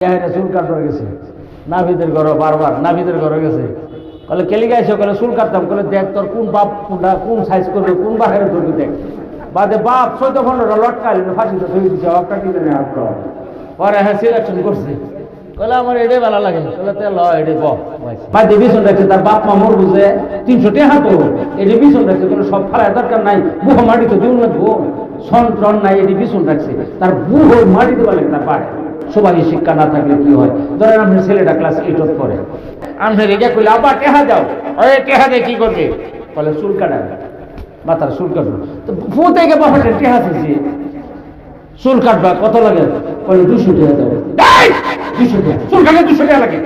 চুল কাটবার গেছে নাভিদের ঘর, বারবার নাভিদের ঘরে গেছে, বলে কেলি গাইছে, বলে চুল কাটতাম, বলে দেখ তোর কোন বাপ কোন সাইজ করবে, কোন বাহের ধরবি দেখ। বাদে বাপ 14-15টা লটকাইল, ফাঁসিতে ধরে দিচ্ছে, অকাটিতে নেই। পরে হ্যাঁ সিলেকশন করছে, বলে আমার এটাই ভালো লাগে, বলে তে ল এটাই বাদে বিছন রাখছে। তার বাপ মা মোর বুঝে 300 টাকা তো এটি বিছন রাখছে, কোনো সব ফালায় দরকার নাই, বুহ মাটিতে দিন লাগবো, সন্ত্রণ নাই, এটি বিছন রাখছে। তার বুহ মাটিতে বলে তার পাড়ে সবাই শিক্ষা না থাকলে কি হয়? ধরেন আপনার ছেলেটা ক্লাস 8 পড়ে, আপনার এটা কইলে আবার টেহা দাও, ওই টেহা দিয়ে কি করবে? বলে চুল কাটা, মাথার চুল কাটবো। তো ফু থেকে বাবাটা টেহা দিয়েছি, চুল কাটবা কত লাগে? বলে 200 টাকা দাও। 200 টাকা চুল কাটলে 200 টাকা লাগে?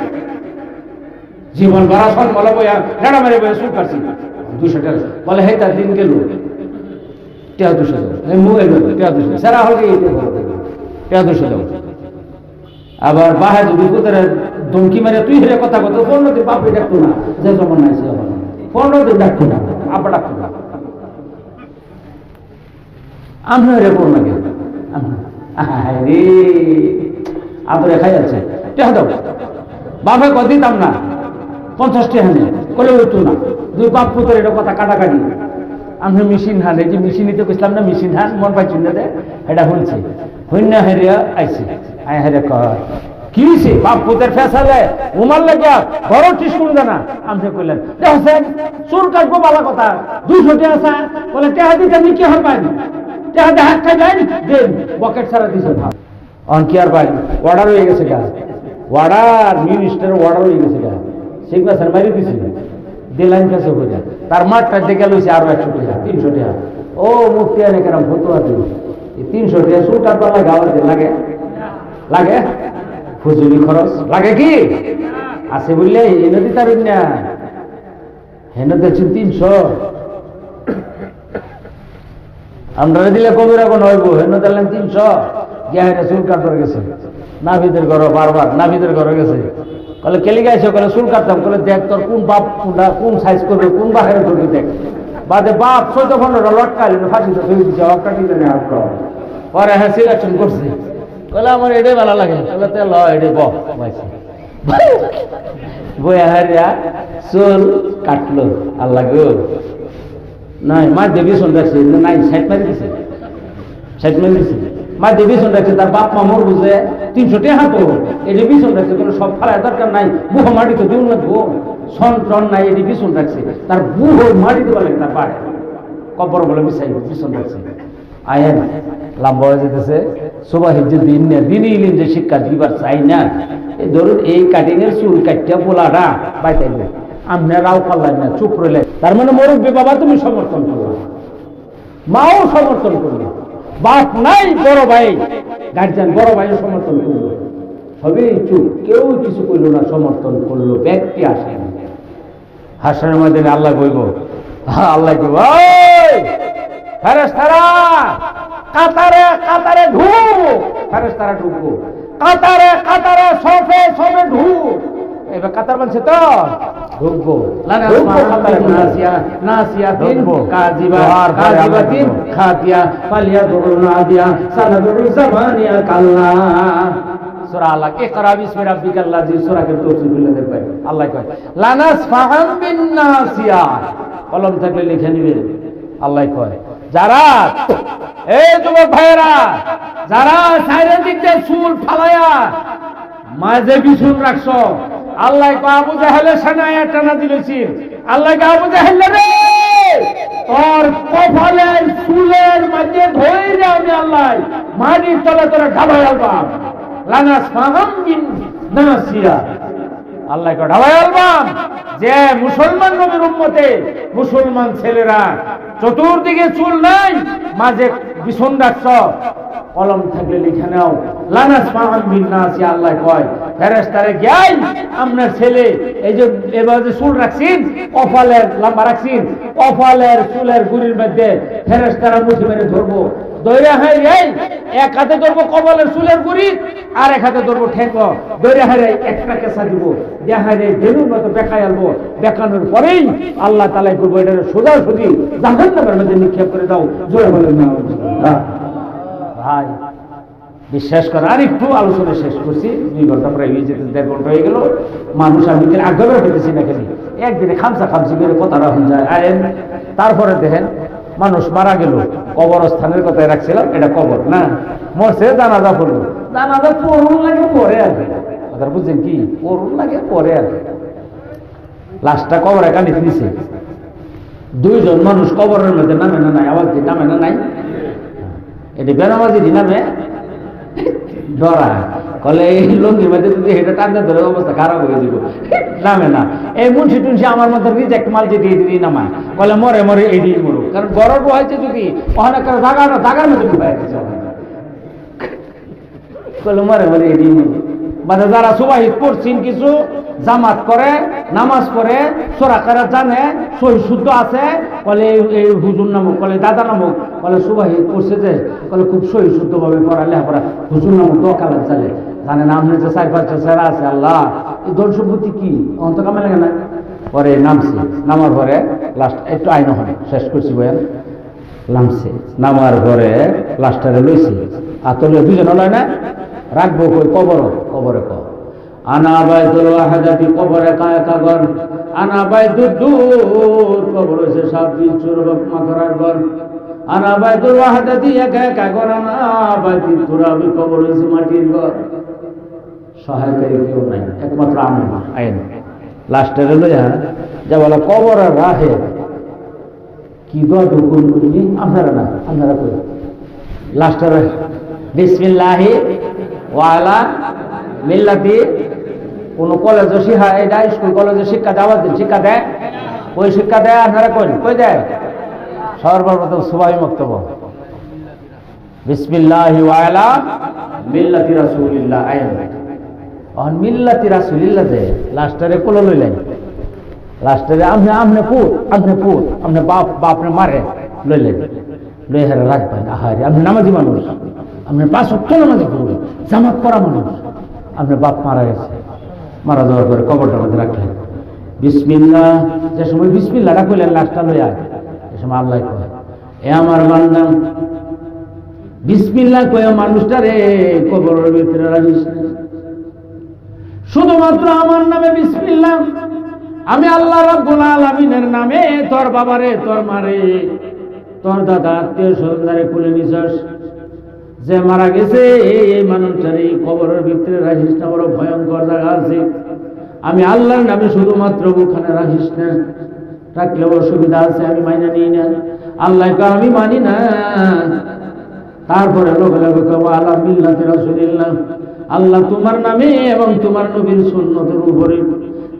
জীবন ভরা সন বলে বইয়া ডাড়া মেরে বইয়া চুল কাটছি, 200 টাকা। বলে হে তার দিন গেল, টেহা 200 দাও, মোবাইল টেহা 200, সারা হলে টেহা 200 দাও। আবার বাহে যদি কোথায় ধমকি মেরে তুই হেরে কথা কত 15 দিন বাপে ডাকতো না, যে জমা নাই সে 15 দিন ডাকতো না, আবার ডাকতো না। আমি হেরে পড় লাগে রে, আদরে খাই যাচ্ছে, টেহা দাও। বাপে কত দিতাম না, 50 টাকা নেই, করে হইতো না। দুই বাপ পুতরে এটা কথা কাটাকাটি। আমি মেশিন হান, এই যে মেশিন নিতে কইছিলাম না, মেশিন হান মন পাইছি না দে, এটা শুনছি হইনা হেরিয়া আইছি। আয় হেরে কয় কি হয়েছে? বাপ পুতের ফেসালে উমার লাগিয়া বড় ঠিক করে জানা। আমি কইলেন দেখছেন চুল কাটবো বালা কথা, 200 টাকা স্যার। বলে টেহা দিতে আমি কি হরবাই, টেহা দিয়ে হাত খাই যাই দেন, বকেট ছাড়া দিছে ভাব। অন কি আর ভাই অর্ডার হয়ে গেছে গা, অর্ডার মিনিস্টারের অর্ডার হয়ে গেছে গা, সিগনেচার মারি দিছে, দিলাইন কাছে হয়ে যায়। তার মাঠটা দেখে লইছে আরো 100 টাকা, 300 টাকা। ও মুক্তি আনে কেন ফতুয়া দিল, এই 300 টাকা চুল কাটবার লাগে, আবার লাগে লাগে ফুজুরি খরচ লাগে কি আছে বললে এনে দিতে পারেন না, হেনে দেখছেন 300, আমরা দিলে কবির এখন হইব, হেনে দিলেন 300। গিয়া হেনে চুল কাটবার গেছে নাভিদের ঘর, বারবার নাভিদের ঘরে গেছে, বলে কেলি গাইছে, বলে চুল কাটতাম, বলে দেখ তোর কোন বাপ কোন সাইজ করবে, কোন বাহের ধরবি দেখ। বাদে বাপ 14-15টা লটকাইল, ফাঁসিতে ধরে দিচ্ছে, অকাটিতে নেই। পরে হ্যাঁ সিলেকশন করছে, বলে আমার এটাই ভালো লাগে, বলে তে ল এটাই বইয়া হারিয়া চুল কাটলো। আল্লাহ গো নাই, মা দেবী শোন রাখছে নাই, 60 মারি দিছে, 60 মারি দিছে, মা দেবী শোন রাখছে। তার বাপ মা মোর বুঝে 300 টাকা তো এটি বিছন রাখছে, কোনো সব ফালায় দরকার নাই, বুহ মাটিতে দিন লাগবো, সন্ত্রণ নাই, এটি বিছন রাখছে। তার বুহ মাটিতে বলে তার পাড়ে কবর বলে বিছাই বিছন রাখছে। আয়েন লম্বা হয়ে যেতেছে, সুবাহিজ্জে দিন না, দিনই ইলিম যে শিক্ষা দিবার চাই না। এই ধরুন এই কাটিং এর চুল কাটিয়া পোলাটা বাইতাইলে আপনি রাও পারলেন না, চুপ রইলে, তার মানে মুরব্বী বাবা তুমি সমর্থন করো, মাও সমর্থন করলো, বাপ নাই বড় ভাই গার্জিয়ান বড় ভাইও সমর্থন করলো, সবই চুপ, কেউ কিছু করলো না, সমর্থন করলো। ব্যক্তি আসেন হাসনের মধ্যে আল্লাহ বইব, আল্লাহ কইব ফেরেশতারা কাতারে কাতারে ঢুক, ফেরেশতারা ঢুকবো কাতারে কাতারে, সফে সফে ঢুক। এবার কাতার বলছে তো ঢুকবো, নাসিয়াতিন কাযিবা কাযিবাতিন খাতিয়া ফালিয়া দুরুনা দিয়া সানাদুর জামানিয়া কাল্লা। সূরা আলাক ইকরা বিসমি রাব্বিকাল্লাযী, সূরা কে তফসীর বলে দেখবেন। আল্লাহ কয় লানাস ফাহাম বিন নাসিয়া, কলম থাকলে লিখে নিবেন। আল্লাহ কয় যারা এই যুবক ভাইয়েরা যারা সাইরের দিক দিয়ে চুল ফালাইয়া মাঝে বিছুন রাখছ, আল্লাহ কয় আবু জাহেলের সানায় টানা দিলেছিস, আল্লাহ কয় আবু জাহেল রে তোর কপালের চুলের মাঝে ধরে আমি আল্লাহ মাটির তলে তোরা ঢাবাই আলবাম, লানাস ফাহাম বিন নাসিয়া। আল্লাহ কয় ঢাবাই আলবাম যে মুসলমান নবীর উম্মতে মুসলমান ছেলেরা চতুর্দিকে চুল নাই, মাঝে বিছন রাখছ, কলম থাকলে লিখে নাও, লানাস ফাহাম বিন নাসিয়া। আল্লাহ কয় ফেরেশতারে যাই আপনার ছেলে এই যে এবার যে চুল রাখছেন, কপালের লম্বা রাখছেন, কপালের চুলের গুড়ির মধ্যে ফেরেশতারা মুঠি মেরে ধরবো, দইরা হাই এই এক হাতে ধরবো কপালের চুলের গুড়ি, আর এক হাতে ধরবো ঠেঙ্গ, দইরা হাই একটা কেসা দিব, দেখাই রে বেলুর মতো বেকাই আলবো, বেকানোর পরেই আল্লাহ তাআলা করবো এটা সোজাসুজি জাহান্নামের মধ্যে নিক্ষেপ করে দাও। জোরে বলেন না ভাই। বিশ্বাস করে আর একটু আলোচনা শেষ করছি, 2 ঘন্টা প্রায় হয়ে যেতে, 1.5 ঘন্টা হয়ে গেল। মানুষ আমি আগ্রহ পেতেছি না, খালি একদিনে খামসা খামসি করে কথা রাখুন যায় আয়েন। তারপরে দেখেন মানুষ মারা গেল, কবরস্থানের কথায় রাখছিলাম, এটা কবর না, মরছে, জানাজা পড়লো, জানাজা পড়ুন লাগে পরে আর কথা বুঝছেন কি, পড়ুন লাগে পরে আর লাশটা কবরে কানি নিছে। 2 জন মানুষ কবরের মধ্যে নামে না নাই, আওয়াজ দিয়ে নামে না নাই, এটি বেনামাজি নামে ডরা কলে এই লঙ্গির মধ্যে যদি এটা টানতে ধরে অবস্থা খারাপ হয়ে দিব, নামে না। এই মুন্সি টুনসি আমার মতো রিজেক্ট মাল যেটি এদিকে নামায়, কলে মরে মরে এই দিয়ে মরুক, কারণ গরব হয়েছে যদি অনেক জাগার মধ্যে ঢুকাই দিচ্ছে, কলে মরে মরে এই দিয়ে মরুক। মানে যারা সুবাহিদ পড়ছেন, কিছু জামাত করে, নামাজ পড়ে, সোরাকারা জানে, সহি শুদ্ধ আছে, বলে এই হুজুর নামক, বলে দাদা নামক, বলে সুবাহিদ পড়ছে যে, বলে খুব সহি শুদ্ধ ভাবে পড়া লেখাপড়া, হুজুর নামক দোকালে চালে, জানে না আপনার যে 4-5টা ছেড়া আছে, আল্লাহ এই ধন সম্পত্তি কি অন্ত কামে লাগে না। পরে নামছে, নামার পরে লাস্ট একটু আইন হয় শেষ করছি বয়ান, নামছে, নামার পরে লাস্টারে লইছে, আতলে 2 জন লয় না, রাখবো কই কবরে আনা বাইতুল ওয়াহদাতি, কবরে কায়কা ঘর, আনা বাইতুদ দূর, কবর হইছে সব বিচুর মাকড়ার ঘর, আনা বাইতুল ওয়াহদাতি, একা ঘর, আনা বাইতুত তুরাবি, কবর হইছে মাটির ঘর। সহায়কারী কেউ নাই, একমাত্র আমি আইন। লাস্টের লইয়া যা বলে কবরের রাহে কি দোয়া তো করি, আপনারা করি লাস্টের বিসমিল্লাহি ওয়া আলা মিল্লাতি। কোন কলেজে শিক্ষা, এটা স্কুল কলেজে শিক্ষা দেওয়া, শিক্ষা দেয়, ওই শিক্ষা দেয়, আপনারা কই দেয়? সর্বপ্রথম সুবাহি বক্তব্য, বিসমিল্লাহি ওয়া আলা মিল্লাতি রাসূলিল্লাহ। আইন মিল্লাতি রাসূলিল্লাহ যে লাস্টারে কোলে লইলেন, লাস্টারে আপনি পুত আপনি বাপরে মারে লইলেন, লই হারে রাখবেন। আহারে আপনি নামাজি মানুষ, আপনি 5 ওয়াক্ত নামাজি করবেন, জামাত করা মানুষ, আপনার বাপ মারা গেছে, মারা যাওয়ার পরে কবরটার মধ্যে রাখলেন, বিসমিল্লাহ। যে সময় বিসমিল্লাহটা কইলেন লাশটা লইয়া, এ সময় আল্লাহ কয়, এ আমার বান্দা, বিসমিল্লাহ কয়ে মানুষটারে কবরের ভিতরে রাখিস না, শুধুমাত্র আমার নামে বিসমিল্লাহ, আমি আল্লাহ রাব্বুল আলামিনের নামে তোর বাবারে, তোর মারে, তোর দাদা আত্মীয় স্বজনরে খুলে নিছস, যে মারা গেছে এই মানুষটার এই কবরের ভিতরে রাখিস না, বড় ভয়ঙ্কর জায়গা আছে, আমি আল্লাহর নামে শুধুমাত্র ওখানে রাখিস না, রাখলে অসুবিধা আছে, আমি মাইনা নিই না, আল্লাহকে আমি মানি না। তারপরে লোক আলা মিল্লাতি রাসূলিল্লাহ, আল্লাহ তোমার নামে এবং তোমার নবীর সুন্নতের উপরে,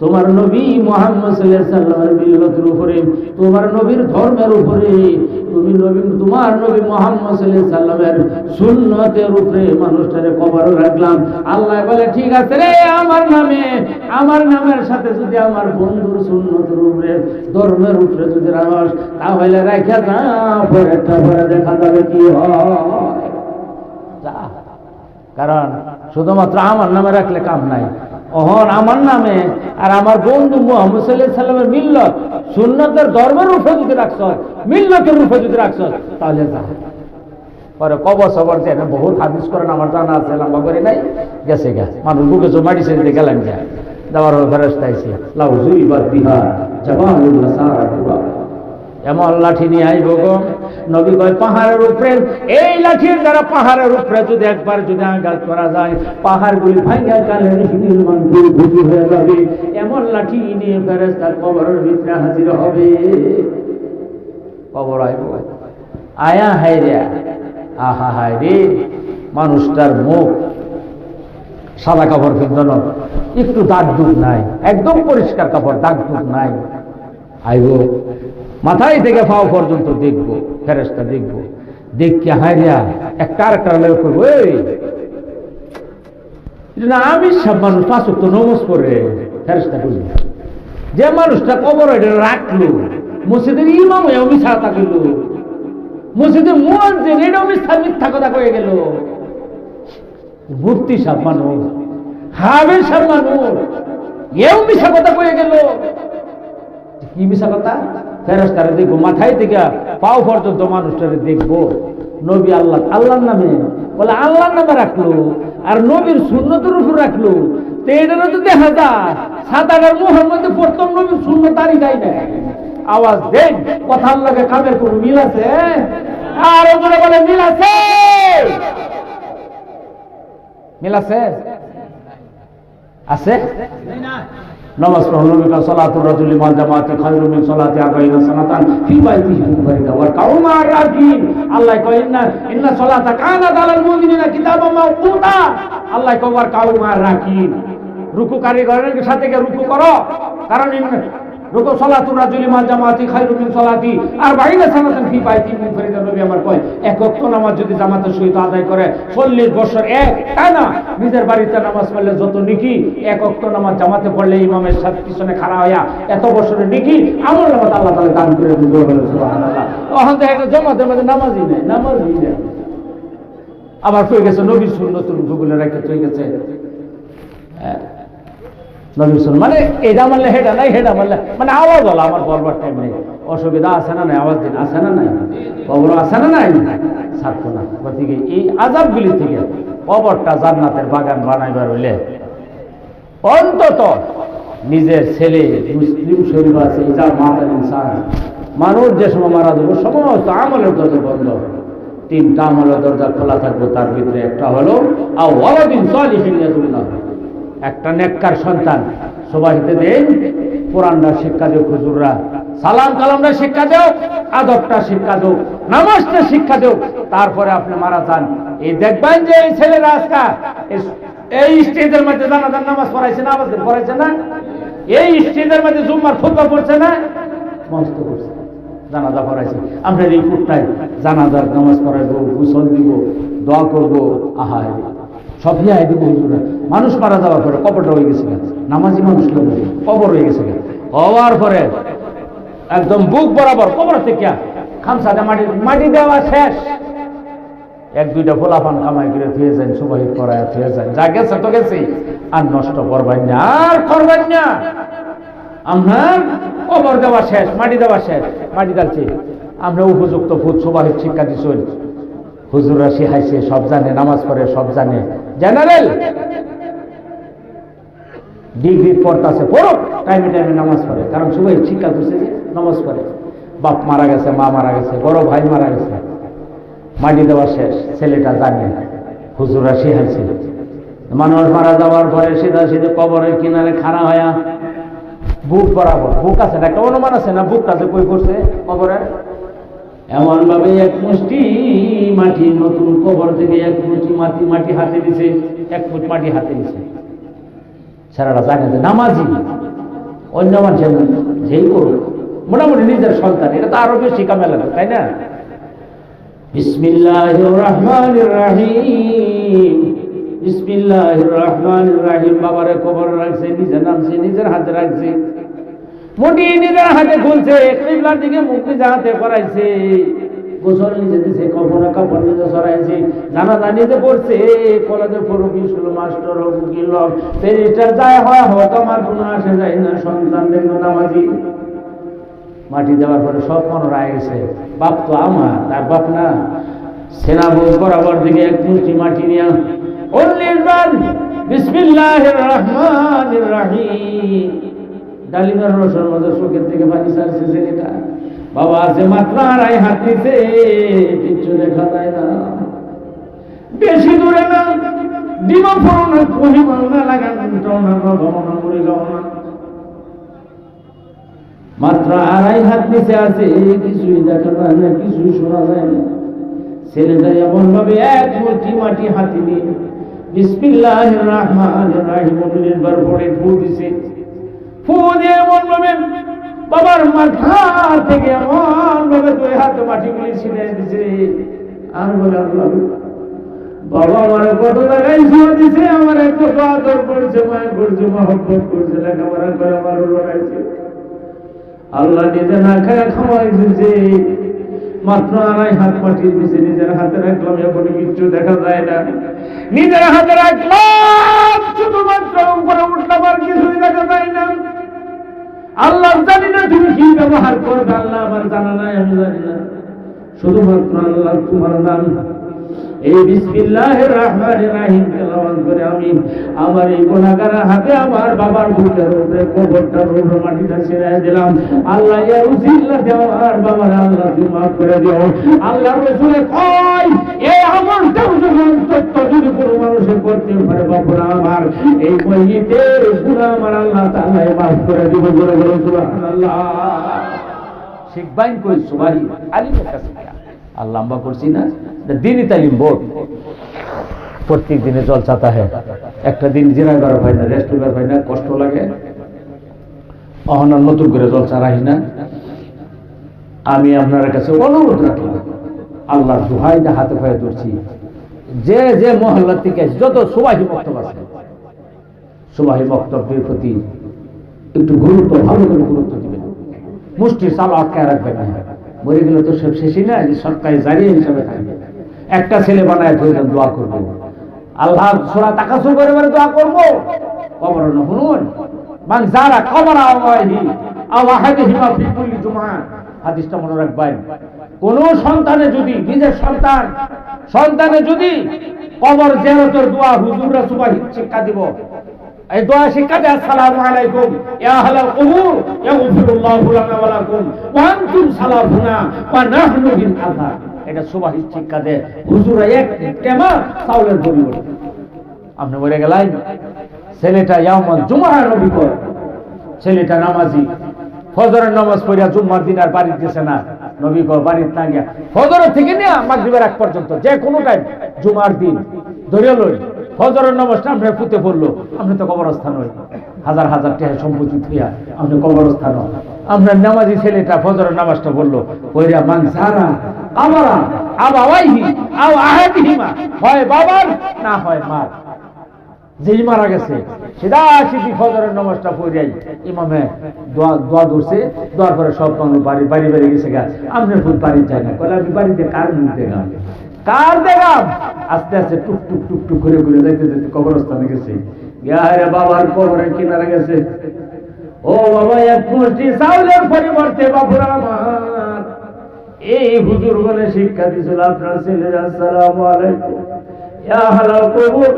তোমার নবী মুহাম্মদ সাল্লাল্লাহু আলাইহি সাল্লামের মিল্লাতের উপরে, তোমার নবীর ধর্মের উপরে, তোমার নবী মুহাম্মদ সাল্লাল্লাহু আলাইহি সাল্লামের সুন্নতের উপরে মানুষটারে কবর রাখলাম। আল্লাহ বলে ঠিক আছে রে, আমার নামের সাথে যদি আমার বন্ধুর সুন্নতের উপরে, ধর্মের উপরে যদি রাখস, তাহলে রাখা যা, পরেরটা পরে দেখা যাবে কি হয়। কারণ শুধুমাত্র আমার নামে রাখলে কাম নাই, ওহন আমার নামে আর আমার বন্ধু মুহাম্মদ সাল্লাল্লাহু আলাইহি সাল্লামের মিল্লত সুন্নতের ধর্মের উপরে যদি রাখছ, মিল্লতের উপরে যদি রাখছ, তাহলে যা। পরে কবর সবর যে বহুত হাদিস করেন, আমার জানা আছে, লম্বা করে নাই, গেছে মানুষ বুকে মাটি ছেড়ে গেলেন, যায় যাওয়ার ফেরেশতা আইছে, লাউজুই বাদ বিহা জাবালুল নাসারা কুরা, এমন লাঠি নিয়ে আইব গো। নবী কয় পাহাড়ের উপরে, এই লাঠির দ্বারা পাহাড়ের উপরে যদি একবার যদি আঘাত করা যায়, পাহাড়গুলি ভাঙা কালের হিল মানপুর ভূতি হয়ে যাবে, এমন লাঠি নিয়ে ফেরেশতা কবরের ভিতরে হাজির হবে। কবর আইব, আয়া হায় রে, আহা হায় রে, মানুষটার মুখ সাদা কাপড় পিন্ধানো, একটু দাগ দুগ নাই, একদম পরিষ্কার কাপড়, দাগ দুগ নাই। আইব মাথায় থেকে পাও পর্যন্ত দেখবো, ফেরেশতা দেখবো, দেখে হাইয়া একটা আরেকটা লোক করবো, আমি সব মানুষ 5 ওয়াক্ত নামাজ পড়ে, ফেরেশতা করবে যে মানুষটা কবর এটা রাখলো, মসজিদের ইমাম হয়েও মিথ্যা থাকল, মসজিদের মুয়াজ্জিন এটাও মিথ্যা কথা কয়ে গেল, মুফতি সব মানুষ, হাবের সব মানুষ, এও মিথ্যা কথা কয়ে গেল। কি মিথ্যা কথা? ফেরেশতারে দেখবো মাথায় থেকে পাও পর্যন্ত মানুষটারে দেখবো, নবী আল্লাহর নামে বলে আল্লাহর নামে রাখলো আর নবীর সুন্নতের উপর রাখলো, তো এটারও তো দেখা যায় সাতাটার মুখের মধ্যে প্রথম নবীর সুন্নত আরই যায় না। আওয়াজ দেন, কথার লাগে কামের কোনো মিল আছে? আর ওগুলো বলে মিল আছে, মিল আছে, আছে নামাজ পড়ো নবী কা সালাতুর রাজুলি মা জামাতি খায়রুম মিন সালাতি 40 সানাতান ফি বাইতিহি মুফরিদা ওয়া কাউমা রাকিন। আল্লাহ কয় ইন্না সালাতা কানাত আলাল মুমিনিনা কিতাবাম মাওকুতা। আল্লাহ কয় ওয়া কাউমা রাকিন, রুকুকারী ঘরের সাথে কে রুকু করো, কারণ রুকু সালাতুর রাজুলি মা জামাতি খায়রুম মিন সালাতি 40 সানাতান ফি বাইতিহি মুফরিদা। নবী আমার কয় এক ওয়াক্ত নামাজ যদি জামাতের সহিত আদায় করে 40 বছর এক টানা নিজের বাড়িতে নামাজ পড়লে যত নেকি, এক ওয়াক্ত নামাজ জামাতে পড়লে ইমামের সাথে পিছনে খাড়া হইয়া এত বছরের নেকি আমল নামাজ আল্লাহ তাআলা দান করে দিবে। সুবহানাল্লাহ। ওখান থেকে একটা জামাতের মধ্যে নামাজই নেই, নামাজই নেই। আবার হয়ে গেছে নবীর সুন্নতের উপগুলো রেখে হয়ে গেছে নবীর সুন্নাত, মানে এটা মানলে হেডা নাই, হেডা মানলে মানে আওয়াজ হলো আমার বলবার টাইম নেই। অসুবিধা আছে না নাই? আওয়াজ দিন আছে না নাই? কবর আছে না নাই? ছাড়তো না। গতিকে এই আযাবগুলি থেকে কবরটা জান্নাতের বাগান বানাইবার হইলে অন্তত নিজের ছেলে মুসলিম শরীফ আছে, যা মাতাল ইনসান, মানুষ যে সময় মারা যাবে সমস্ত আমলের দরজা বন্ধ, তিনটা আমলের দরজা খোলা থাকবে। তার ভিতরে একটা হলো আও ওয়ালাদিন সালিহিন ইয়াদুল্লাহ, একটা নেককার সন্তান। সবাইতে দেন কোরআনটা শিক্ষা দেও, হুজুররা সালাম কালামটা শিক্ষা দেও, আদবটা শিক্ষা দেও, নামাজটা শিক্ষা দেও, তারপরে আপনি মারা যান। এই দেখবেন যে এই ছেলেরা আজকা এই স্টেজের মধ্যে জানাজার নামাজ পড়াইছে না, আবাদ পড়াইছে না, এই স্টেজের মধ্যে জুম্মার খুতবা পড়ছে না, মস্ত করছে, জানাজা পড়াইছে। আমরা এই ফুটটাই জানাজার নামাজ পড়াইবো, গোসল দিব, দোয়া করবো, আহা সবই আই দিব। হুজুরা মানুষ মারা যাওয়ার পরে কবরটা হয়ে গেছে, নামাজি মানুষ কবর হয়ে গেছে, হওয়ার পরে একদম বুক বরাবর কবর থেকে খামসাতে মাটি দেওয়া শেষ, এক দুইটা ফোলাফান কামাই করে থুয়ে যান, সুবাহিত করায় থুয়ে যান, যা গেছে তো গেছে, আর নষ্ট করবেন না, আর করবেন না। আপনার কবর দেওয়া শেষ, মাটি দেওয়া শেষ, মাটি ডালছে, আমরা উপযুক্ত ফুট সুবাহিত শিক্ষা দিচ্ছি, হুজুররা শিখাইছে, সব জানে, নামাজ পড়ে সব জানে, জেনারেল ডিগ্রি পড়তেছে, পড়ো টাইমে টাইমে নামাজ পড়ে, কারণ সুবাহিত শিক্ষা দিচ্ছে যে নামাজ পড়ে। বাপ মারা গেছে, মা মারা গেছে, বড় ভাই মারা গেছে, মাটি দেওয়া শেষ, ছেলেটা জানে, হুজুররা শিখাইছে। মানুষ মারা যাওয়ার পরে সিধা সিধে কবরের কিনারে খাড়া হয়া বুক বরাবর, বুক আছে না একটা অনুমান আছে না, বুকটা যে কই করছে কবরে, এমন ভাবে এক মুষ্টি মাটি নতুন কবর থেকে এক মুষ্টি মাটি হাতে দিছে, এক ফুট মাটি হাতে দিছে। সারাটা জানে যে নামাজি, অন্য মানুষের যেই করুক, মোটামুটি নিজের সন্তান, এটা তো আরো বেশি কামে লাগে, তাই না? বিসমিল্লাহির রহমানির রহিম, বিসমিল্লাহির রহমানির রহিম। বাবারে কবর রাখছে, নিজের নামছে, নিজের হাতে রাখছে, মুঠি নিজের হাতে খুলছে, কিবলার দিকে মুখ নিজের হাতে করাইছে, গোসল নিজে দিছে, কফনে কাপড় নিজে সরাইছে, জানাজা নিজে পড়ছে, কলেজে পড়ুক, স্কুল মাস্টার হোক, উকিল হোক, ব্যারিস্টার যাই হয় হোক, আমার কোনো আসে যায় না, সন্তান দেখল নামাজি। মাটি দেওয়ার পরে সব মনে রায় গেছে, বাপ তো আমার, তার বাপ না, সেনা বউ বরাবর দিকে এক মুষ্টি মাটি নিয়ে 40 বার বিসমিল্লাহির রহমানির রহিম। ডালিমের রসের মধ্যে চোখের থেকে পানি ছাড়ছে ছেলেটা। বাবা আছে মাত্র 2.5 হাত নিচে, কিচ্ছু দেখা যায় না, বেশি দূরে না, ডিমা ফোড়ো না, কহিমাল না, লাগানো না, ভবনা মরে যাও না, মাত্র 2.5 হাত নিচে আছে, কিছুই দেখা যায় না, কিছুই শোনা যায় না। ছেলেটা এমন ভাবে এক মুঠি মাটি হাতে নিয়ে বিসমিল্লাহির রহমানির রহিম 19 বার পড়ে ফু দিছে। ফু দিয়ে এমন ভাবে বাবার মাথা থেকে এমন ভাবে 2 হাত মাটি গুলি ছিনিয়ে দিছে, আর বলে আল্লাহ বাবা আমার কত লাগাইছে দিছে, আমার কত আদর করছে, মায়া করছে, মহব্বত করছে, লেখাপড়া করে আমার লাগাইছে, আল্লাহ নিজে না খায় খাওয়াই দিছে, মাত্র 2.5 হাত মাটি দিছে, নিজের হাতে রাখলাম, এখন কিচ্ছু দেখা যায় না, নিজের হাতে রাখলাম, শুধুমাত্র উপরে উঠলাম, আর কিছুই দেখা যায় না। আল্লাহ জানি না তুমি কি ব্যবহার করবে, আল্লাহ আমার জানা নাই, আমি জানি না, শুধুমাত্র আল্লাহ তোমার নাম এই বিসমিল্লাহির রহমানির রহিম তেলাওয়াত করে আমি আমার এই গুনাহগার হাতে আমার বাবার বুকের উপরে কবরটার উপরে মাটিটা ছেড়ে দিলাম। আল্লাহ ইয়া উসিলা দেওয়ার বাবার আল্লাহ তুমি মাফ করে দিও। আল্লাহ রাসূল কয় এই আমলটা যখন সত্য যদি কোনো মানুষে করতে পারে বাবা আমার এই মহিতের গুনাহ আমার আল্লাহ তাআলা মাফ করে দিবে। বলে বলো সুবহানাল্লাহ। শিখবাইন কই সুবহানি আলিমের কাছে আল্লাহ লম্বা করছি না দিনই তালিম বোর্ড প্রত্যেক দিনে জলসাতা হয়। একটা দিন জিরা করা হয় না, রেস্ট করা হয় না, কষ্ট লাগে। অহনার নতুন করে জলসা রাখি না। আমি আপনার কাছে অনুরোধ রাখলাম, আল্লাহর দোহাই দিয়ে হাতে পায়ে ধরছি, যে যে মহল্লা থেকে যত সুবাহি বক্তব্য আছে সুবাহি বক্তব্যের প্রতি একটু গুরুত্ব, ভালো করে গুরুত্ব দিবেন। মুষ্টির চাল আটকায় রাখবেন না। মরে গেলে তো সব শেষই না, যে সরকারি জারিয়া হিসাবে থাকবে। একটা ছেলে বানায় ধরবেন, দোয়া করবো আল্লাহ সূরা তাকাসুর করে দোয়া করবো। কবর না শুনুন, মান যারা কবর আওয়াহি আওয়াহাদিহিমা ফি কুল্লি জুমআ, হাদিসটা মনে রাখবেন। কোন সন্তানে যদি নিজের সন্তানে যদি কবর জিয়ারতের দোয়া হুজুররা সুবহান শিক্ষা দিব, এই দোয়া শিক্ষা দেয়, আসসালামু আলাইকুম ইয়া আহলাল কুবুর ইয়াগফিরুল্লাহু লানা ওয়া লাকুম ওয়া আনতুম সালাফুনা ওয়া নাহনু বিল আযাব। এটা সুবহান শিক্ষা দেয় হুজুররা এক টেমা চাউলের পরিবর্তে। আপনি বলে গেলেন ছেলেটা ইয়াউমুল জুমআ নবী কর, ছেলেটা নামাজি, ফজরের নামাজ পড়িয়া জুম্মার দিন আর বাড়ি গেছে না, নবী কর বাড়িতে না গিয়া ফজরের থেকে নিয়ে মাগরিবের আগ পর্যন্ত যে কোনো টাইম জুমার দিন ধরে লই ফজরের নামাজটা আমরা ফুতে পড়লো। আপনি তো কবরস্থান হই, হাজার হাজার টাকা সম্পত্তি থইয়া আপনি কবরস্থান। আমরা নামাজি ছেলেটা ফজরের নামাজটা পড়লো, কইরা মান সারা আমারা আবাওয়াইহি আও আহাদিহিমা, হয় বাবার না হয় মার, যেই মারা গেছে সেটা সিদ্ধি ফজরের নামাজটা পড়িয়াই ইমামে দোয়া ধরছে, দোয়ার পরে সব মানুষ বাড়ি বাড়ি গেছে গা। আপনার খুব বাড়ি যায় না, কলে আমি বাড়িতে কার মুখ দেখাম, কার দেখাম? আস্তে আস্তে টুক টুক টুক টুক করে ঘুরে যাইতে যাইতে কবরস্থানে গেছে। রে বাবার কবরের কিনারে গেছে। ও বাবা, এক মুষ্টি চাউলের পরিবর্তে বাবুরা আমার এই হুজুর বলে শিক্ষা দিয়েছিল আপনার ছেলের, আসসালামু আলাইকুম ইয়া আহলাল কুবুর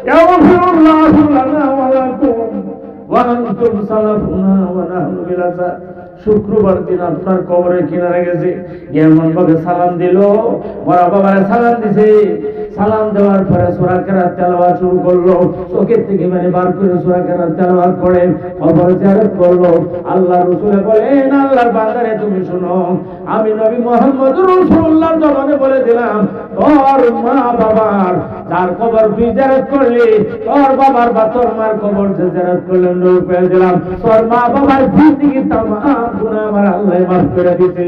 ইয়াগফিরুল্লাহু লানা ওয়া লাকুম ওয়া আনতুম সালাফুনা ওয়া নাহনু বিল আযাব। শুক্রবার দিন আপনার কবরের কিনারে গেছে, এমন ভাবে সালাম দিল, বড় বাবারে সালাম দিছে। সালাম দেওয়ার পরে সূরা কেরাত তেলাওয়াত শুরু করলো, চোখের থেকে মানে বার করে সূরা কেরাত তেলাওয়াত করে কবর জিয়ারত করলো। আল্লাহ রাসূল বলেন, আল্লাহর বান্দারে তুমি শুনো, আমি নবী মুহাম্মদুর রাসূলুল্লাহর জবানে বলে দিলাম, তোর মা বাবার যার কবর তুই জিয়ারত করলি, তোর বাবার বা তোর মার কবর যে জিয়ারত করলেন, নবী পেয়ে দিলাম তোর মা বাবার জিন্দেগি তামাম গুনাহ আমার আল্লাহ মাফ করে দিতে।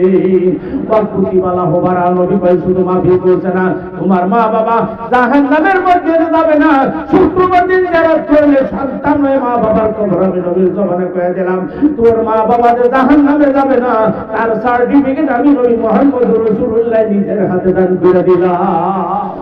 ওয়াকুতিবালা হবার নবী কই শুধু মাফই করছে না, তোমার মা বাবা জাহান্নামের মধ্যে যাবে না। শুক্রবার দিন জিয়ারত করলে সন্তান নয় মা বাবার কবর আমি নবীর জবানে কয়ে দিলাম, তোর মা বাবা যে জাহান্নামে যাবে না তার সার্টিফিকেট আমি নবী মুহাম্মদ রাসূলুল্লাহ নিজের হাতে দান করে দিলাম।